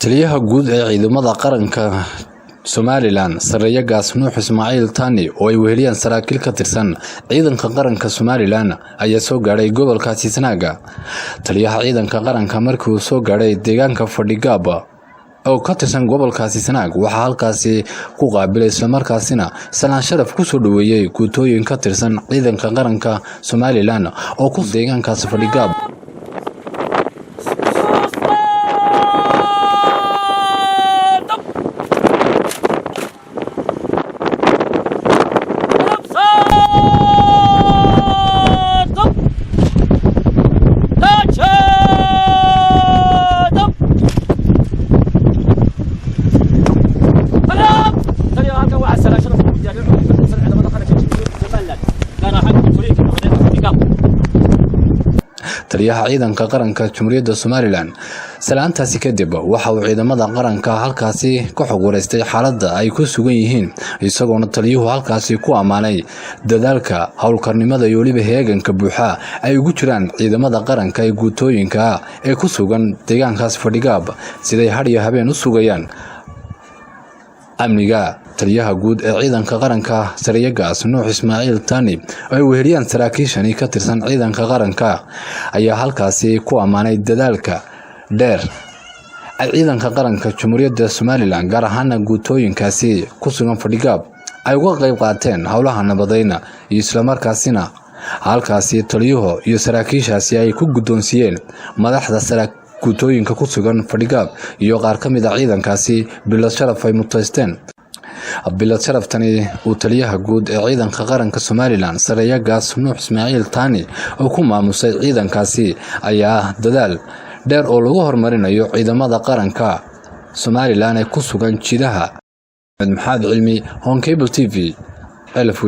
taliyaha guud ee ciidamada qaranka Somaliland Sareeya Gaas Nuux Ismaaciil Tani oo ay weheliyaan saraakiil ka tirsan ciidanka qaranka Somaliland ayaa soo gaaray gobolka Sisnaaga. Taliyaha ciidanka qaranka markii uu soo gaaray deegaanka Fadhigaab oo ka tirsan gobolka Sisnaag waxa halkaasi ku qaabilay isla markaasina salaan sharaf ku soo dhaweeyay guutooyin ka tirsan ciidanka qaranka Somaliland oo ku deegaankaas Fadhigaab. taliyaha ciidanka qaranka Jamhuuriyadda Somaliland salaantaasi kadib waxa uu ciidamada qaranka halkaasi ku xogwareystay xaaladda ay ku sugan yihiin isagoo taliyuhu halkaasi ku amaanay dadaalka hawlkarnimada iyo waliba heeganka buuxa ay ugu jiraan ciidamada qaranka ee guutooyinka ee ku sugan deegaankaas Fadhigaab siday har iyo habeen u sugayaan amniga. taliyaha guud ee ciidanka qaranka Sareeya Gaas Nuux Ismaaciil Tani oo ay weheliyaan saraakiishani ka tirsan ciidanka qaranka ayaa halkaasi ku amaanay dadaalka dheer ay ciidanka qaranka Jamhuuriyadda Somaliland gaar ahaan guutooyinkaasi ku sugan Fadhigaab ay uga qayb qaateen howlaha nabadayna iyo isla markaasina halkaasi taliyuhu iyo saraakiishaasi ay ku guddoonsiiyeen madaxda guutooyinka ku sugan Fadhigaab iyo qaar ka mid ah ciidankaasi bilad sharaf ay mutaysteen. bilad sharaftani uu taliyaha guud ee ciidanka qaranka Somaliland Sareeya Gaas Nuux Ismaaciil Tani oo ku maamusay ciidankaasi ayaa dadaal dheer oo lagu horumarinayo ciidamada qaranka Somaliland ee ku sugan jidaha. Maxamed Cilmi, Home Cable TV, Elfwin.